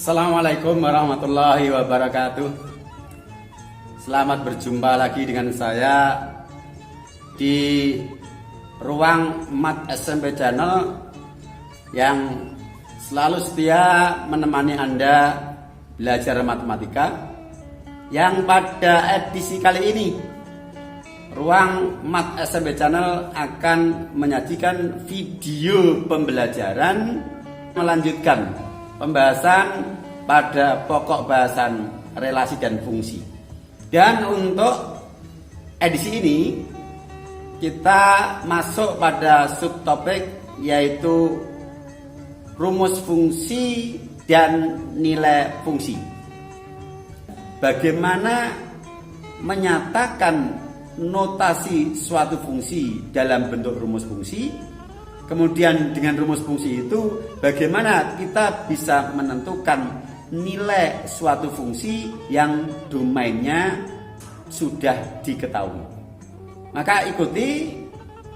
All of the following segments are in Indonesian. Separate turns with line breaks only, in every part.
Assalamualaikum warahmatullahi wabarakatuh. Selamat berjumpa lagi dengan saya di ruang Mat SMP Channel yang selalu setia menemani Anda belajar matematika. Yang pada edisi kali ini ruang Mat SMP Channel akan menyajikan video pembelajaran melanjutkan pembahasan pada pokok bahasan relasi dan fungsi. Dan untuk edisi ini kita masuk pada subtopik yaitu rumus fungsi dan nilai fungsi. Bagaimana menyatakan notasi suatu fungsi dalam bentuk rumus fungsi. Kemudian dengan rumus fungsi itu bagaimana kita bisa menentukan nilai suatu fungsi yang domainnya sudah diketahui. Maka ikuti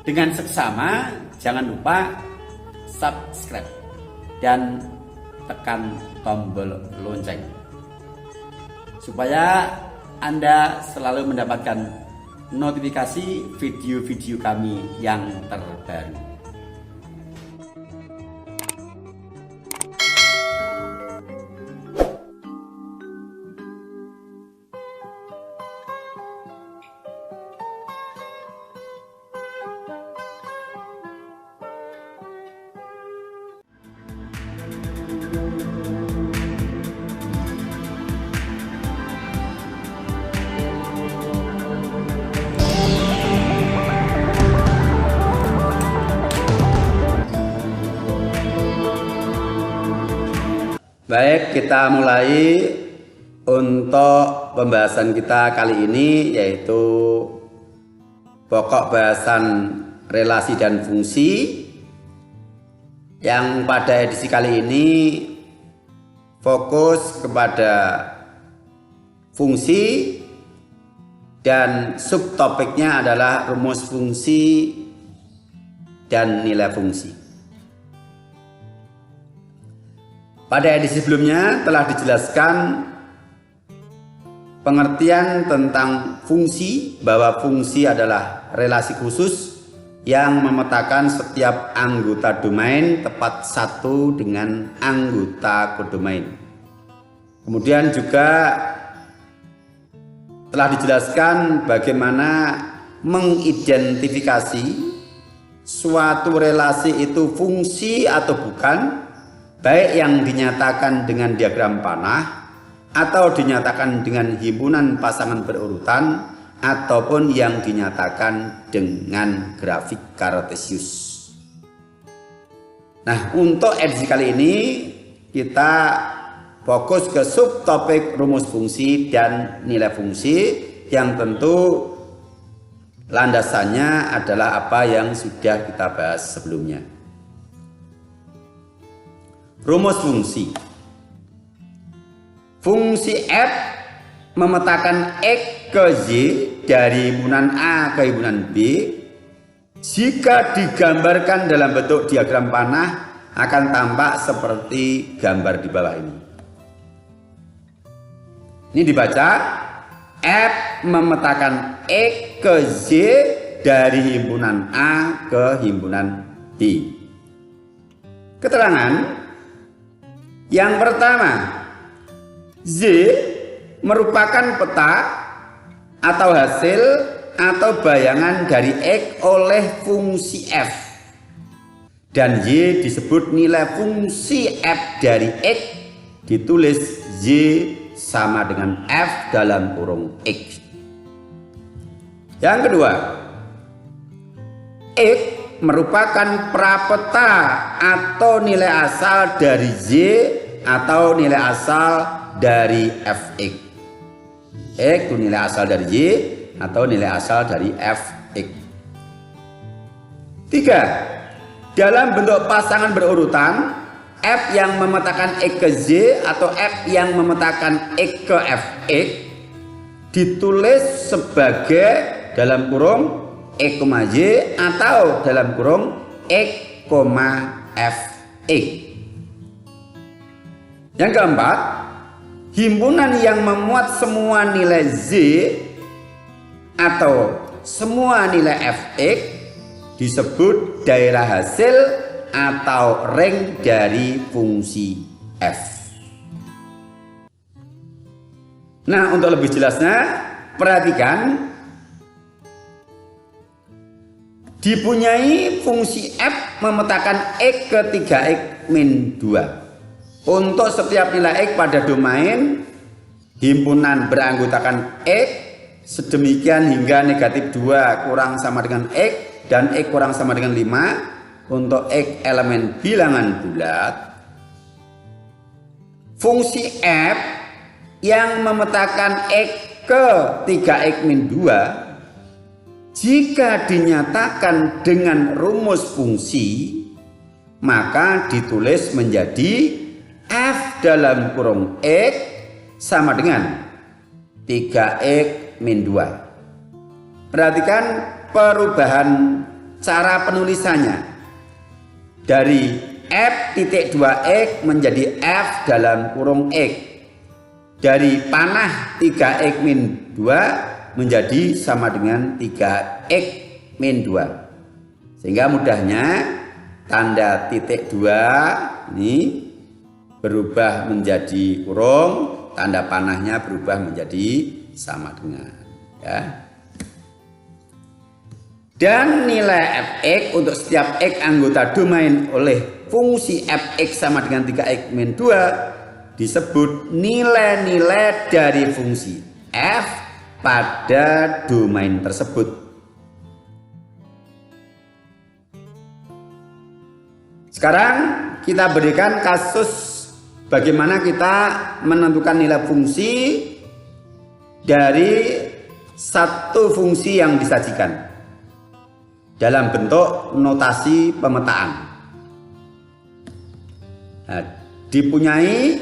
dengan seksama, jangan lupa subscribe dan tekan tombol lonceng supaya Anda selalu mendapatkan notifikasi video-video kami yang terbaru. Baik, kita mulai untuk pembahasan kita kali ini yaitu pokok bahasan relasi dan fungsi yang pada edisi kali ini fokus kepada fungsi dan subtopiknya adalah rumus fungsi dan nilai fungsi. Pada edisi sebelumnya telah dijelaskan pengertian tentang fungsi, bahwa fungsi adalah relasi khusus yang memetakan setiap anggota domain tepat satu dengan anggota kodomain. Kemudian juga telah dijelaskan bagaimana mengidentifikasi suatu relasi itu fungsi atau bukan, baik yang dinyatakan dengan diagram panah atau dinyatakan dengan himpunan pasangan berurutan ataupun yang dinyatakan dengan grafik kartesius. Nah, untuk edisi kali ini kita fokus ke subtopik rumus fungsi dan nilai fungsi yang tentu landasannya adalah apa yang sudah kita bahas sebelumnya. Rumus fungsi. Fungsi f memetakan x ke y dari himpunan A ke himpunan B jika digambarkan dalam bentuk diagram panah akan tampak seperti gambar di bawah ini. Ini dibaca, f memetakan x ke y dari himpunan A ke himpunan B. Keterangan yang pertama, Z merupakan peta atau hasil atau bayangan dari X oleh fungsi F. Dan Y disebut nilai fungsi F dari X, ditulis Y sama dengan F dalam kurung X. Yang kedua, X merupakan prapeta atau nilai asal dari Z atau nilai asal dari Fx. X itu nilai asal dari Y atau nilai asal dari Fx. 3. Dalam bentuk pasangan berurutan, F yang memetakan X ke Z atau F yang memetakan X ke Fx ditulis sebagai dalam kurung X, Y atau dalam kurung X, Fx. Yang keempat, himpunan yang memuat semua nilai Z atau semua nilai Fx disebut daerah hasil atau ring dari fungsi f. Nah, untuk lebih jelasnya, perhatikan dipunyai fungsi f memetakan x ke 3x min 2. Untuk setiap nilai x pada domain himpunan beranggotakan x sedemikian hingga negatif 2 kurang sama dengan x dan x kurang sama dengan 5 untuk x elemen bilangan bulat, fungsi f yang memetakan x ke 3x min 2 jika dinyatakan dengan rumus fungsi maka ditulis menjadi f dalam kurung x sama dengan 3x min 2. Perhatikan perubahan cara penulisannya dari f titik 2x menjadi f dalam kurung x, dari panah 3x min 2 menjadi sama dengan 3x min 2, sehingga mudahnya tanda titik 2 ini berubah menjadi kurung, tanda panahnya berubah menjadi sama dengan, ya. Dan nilai fx untuk setiap x anggota domain oleh fungsi fx sama dengan 3x min 2 disebut nilai-nilai dari fungsi f pada domain tersebut. Sekarang kita berikan kasus bagaimana kita menentukan nilai fungsi dari satu fungsi yang disajikan dalam bentuk notasi pemetaan. Nah, dipunyai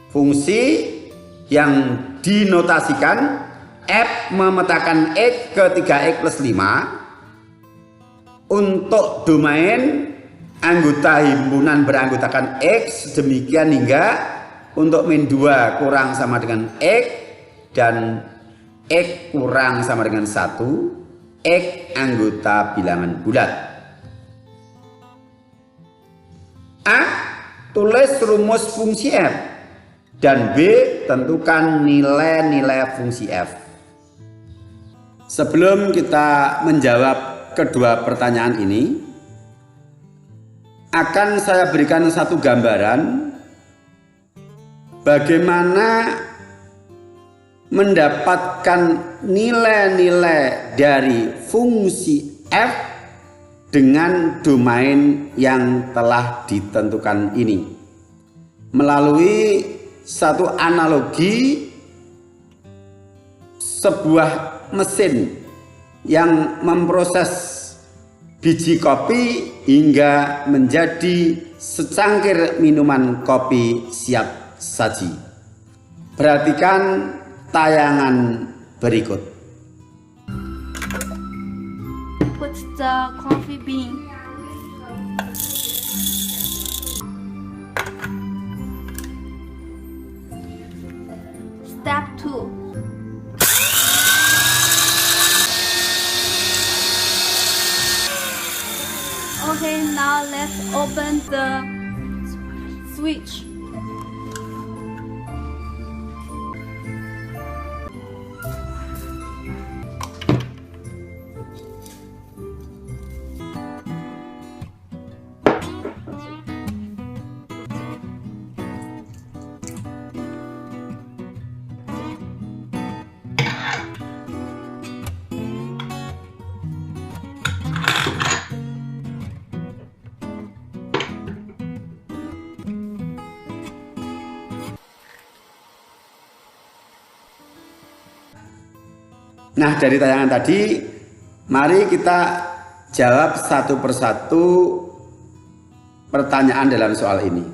fungsi yang dinotasikan f memetakan x ke 3x plus 5 untuk domain anggota himpunan beranggotakan x demikian hingga untuk min 2 kurang sama dengan x dan x kurang sama dengan 1 x anggota bilangan bulat. A. Tulis rumus fungsi f, dan B. Tentukan nilai-nilai fungsi f. Sebelum kita menjawab kedua pertanyaan ini, akan saya berikan satu gambaran bagaimana mendapatkan nilai-nilai dari fungsi f dengan domain yang telah ditentukan ini melalui satu analogi sebuah mesin yang memproses biji kopi hingga menjadi secangkir minuman kopi siap saji. Perhatikan tayangan berikut.
Put the coffee bean. Step 2. Okay, now let's open the switch.
Nah, dari tayangan tadi, mari kita jawab satu persatu pertanyaan dalam soal ini.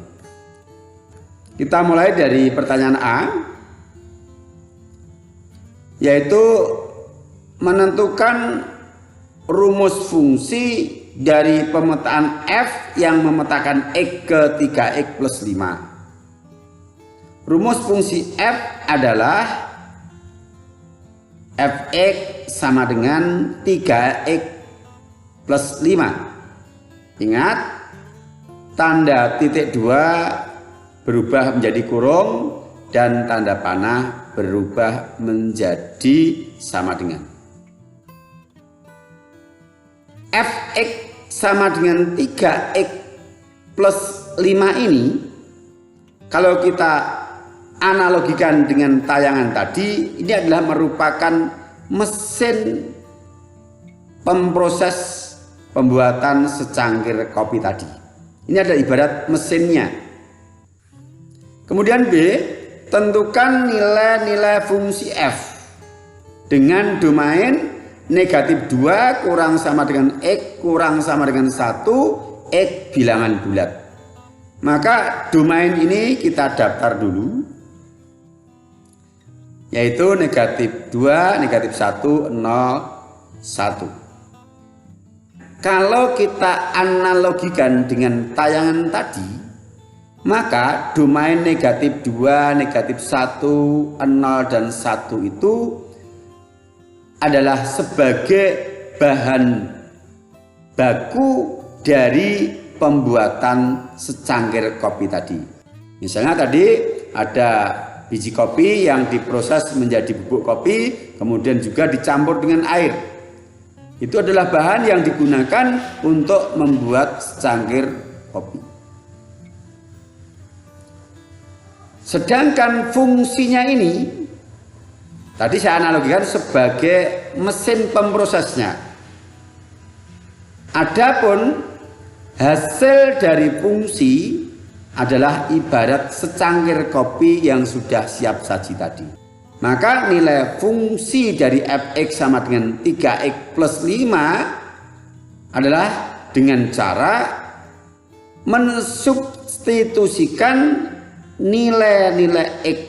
Kita mulai dari pertanyaan A, yaitu menentukan rumus fungsi dari pemetaan f yang memetakan x ke 3x plus 5. rumus fungsi f adalah fx sama dengan 3x plus 5. Ingat, tanda titik 2 berubah menjadi kurung dan tanda panah berubah menjadi sama dengan. Fx sama dengan 3x plus 5 ini, kalau kita analogikan dengan tayangan tadi, ini adalah merupakan mesin pemproses pembuatan secangkir kopi tadi. Ini adalah ibarat mesinnya. Kemudian B, tentukan nilai-nilai fungsi f dengan domain negatif 2 kurang sama dengan x kurang sama dengan 1 x bilangan bulat. Maka domain ini kita daftar dulu, yaitu negatif 2, negatif 1, 0, 1. Kalau kita analogikan dengan tayangan tadi, maka domain negatif 2, negatif 1, 0, dan 1 itu adalah sebagai bahan baku dari pembuatan secangkir kopi tadi. Misalnya tadi ada biji kopi yang diproses menjadi bubuk kopi, kemudian juga dicampur dengan air. Itu adalah bahan yang digunakan untuk membuat secangkir kopi. Sedangkan fungsinya ini, tadi saya analogikan sebagai mesin pemprosesnya. Adapun hasil dari fungsi adalah ibarat secangkir kopi yang sudah siap saji tadi. Maka nilai fungsi dari fx sama dengan 3x plus 5 adalah dengan cara mensubstitusikan nilai-nilai x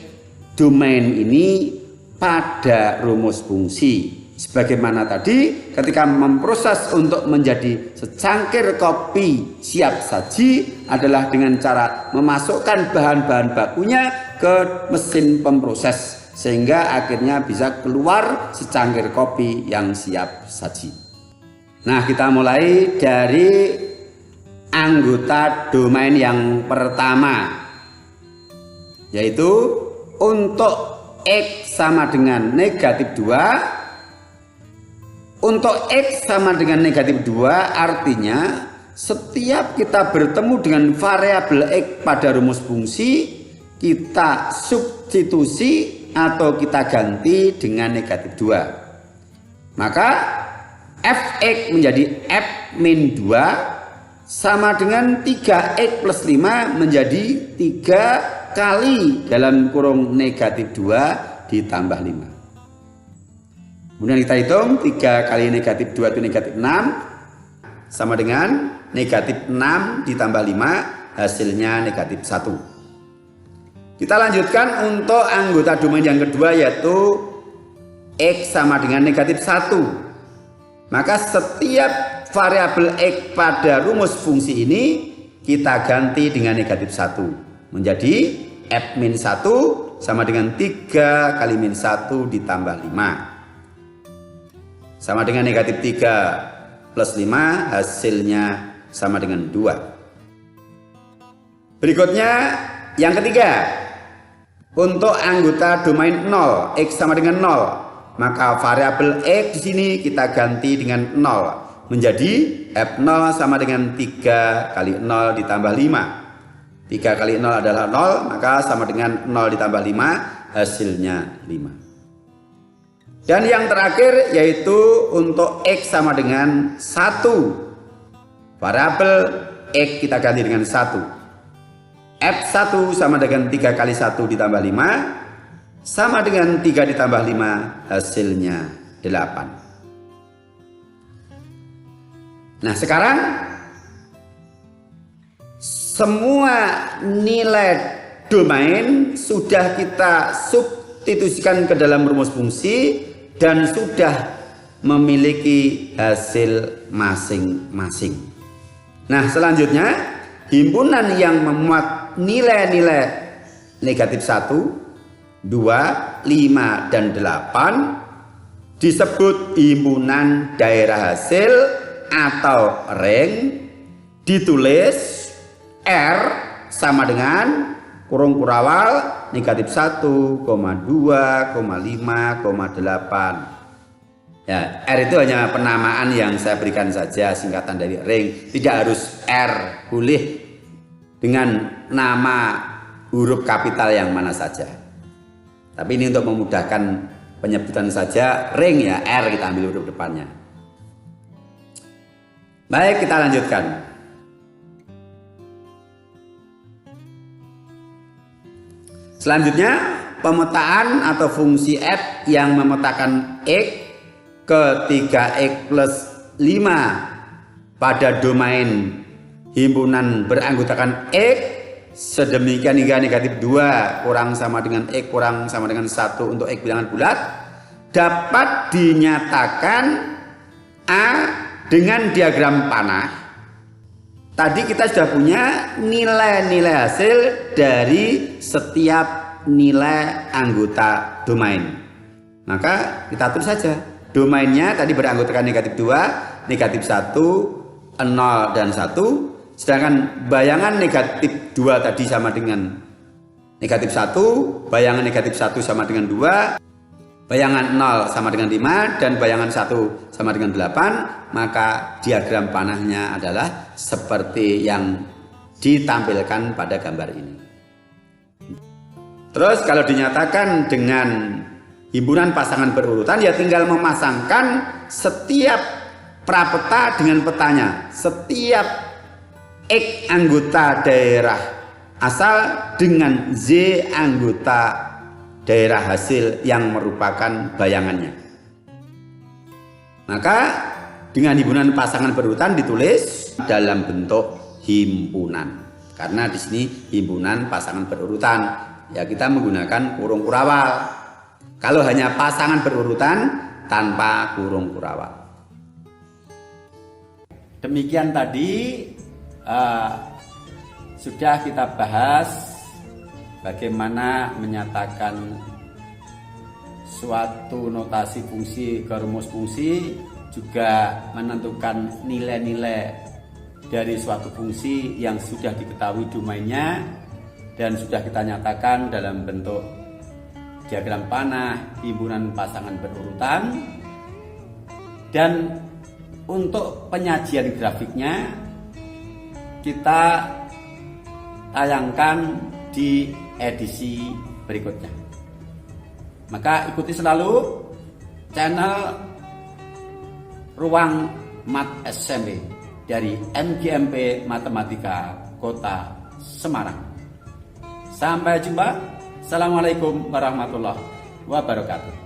domain ini pada rumus fungsi. Sebagaimana tadi ketika memproses untuk menjadi secangkir kopi siap saji adalah dengan cara memasukkan bahan-bahan bakunya ke mesin pemproses sehingga akhirnya bisa keluar secangkir kopi yang siap saji. Nah, kita mulai dari anggota domain yang pertama, yaitu untuk x sama dengan negatif 2. Untuk x sama dengan negatif 2 artinya setiap kita bertemu dengan variabel x pada rumus fungsi, kita substitusi atau kita ganti dengan negatif 2. Maka fx menjadi f min 2 sama dengan 3x plus 5 menjadi 3 kali dalam kurung negatif 2 ditambah 5. Kemudian kita hitung 3 kali negatif 2 itu negatif 6 sama dengan negatif 6 ditambah 5 hasilnya negatif 1. Kita lanjutkan untuk anggota domain yang kedua, yaitu x sama dengan negatif 1. Maka setiap variabel x pada rumus fungsi ini kita ganti dengan negatif 1 menjadi f min 1 sama dengan 3 kali min 1 ditambah 5 sama dengan negatif 3 plus 5 hasilnya sama dengan 2. Berikutnya yang ketiga, untuk anggota domain 0 x sama dengan 0, maka variabel x di sini kita ganti dengan 0 menjadi f0 sama dengan 3 kali 0 ditambah 5. 3 kali 0 adalah 0, maka sama dengan 0 ditambah 5 hasilnya 5. Dan yang terakhir yaitu untuk x sama dengan 1. Variabel x kita ganti dengan 1. F1 sama dengan 3 kali 1 ditambah 5 sama dengan 3 ditambah 5 hasilnya 8. Nah, sekarang semua nilai domain sudah kita substitusikan ke dalam rumus fungsi dan sudah memiliki hasil masing-masing. Nah, selanjutnya himpunan yang memuat nilai-nilai negatif 1, 2, 5, dan 8 disebut himpunan daerah hasil atau ring. Ditulis R sama dengan kurung kurawal negatif 1, 2, 5, 8. Ya, R itu hanya penamaan yang saya berikan saja, singkatan dari ring. Tidak harus R, boleh dengan nama huruf kapital yang mana saja. Tapi ini untuk memudahkan penyebutan saja, ring ya, R kita ambil huruf depannya. Baik, kita lanjutkan. Selanjutnya, pemetaan atau fungsi F yang memetakan X ketika X plus 5 pada domain himpunan beranggotakan X sedemikian hingga negatif 2 kurang sama dengan X kurang sama dengan 1 untuk X bilangan bulat dapat dinyatakan A dengan diagram panah. Tadi kita sudah punya nilai-nilai hasil dari setiap nilai anggota domain. Maka kita tulis saja. Domainnya tadi beranggotakan negatif 2, negatif 1, 0, dan 1. Sedangkan bayangan negatif 2 tadi sama dengan negatif 1, bayangan negatif 1 sama dengan 2, bayangan 0 sama dengan 5, dan bayangan 1 sama dengan 8. Maka diagram panahnya adalah seperti yang ditampilkan pada gambar ini. Terus kalau dinyatakan dengan himpunan pasangan berurutan, ya tinggal memasangkan setiap prapeta dengan petanya. Setiap X anggota daerah asal dengan Z anggota daerah hasil yang merupakan bayangannya. Maka dengan himpunan pasangan berurutan ditulis dalam bentuk himpunan. Karena di sini himpunan pasangan berurutan, ya kita menggunakan kurung kurawal. Kalau hanya pasangan berurutan tanpa kurung kurawal. Demikian tadi sudah kita bahas bagaimana menyatakan suatu notasi fungsi ke rumus fungsi, juga menentukan nilai-nilai dari suatu fungsi yang sudah diketahui domainnya dan sudah kita nyatakan dalam bentuk diagram panah himpunan pasangan berurutan. Dan untuk penyajian grafiknya kita tayangkan di edisi berikutnya. Maka ikuti selalu channel Ruang Mat SMP dari MGMP Matematika Kota Semarang. Sampai jumpa. Assalamualaikum warahmatullahi wabarakatuh.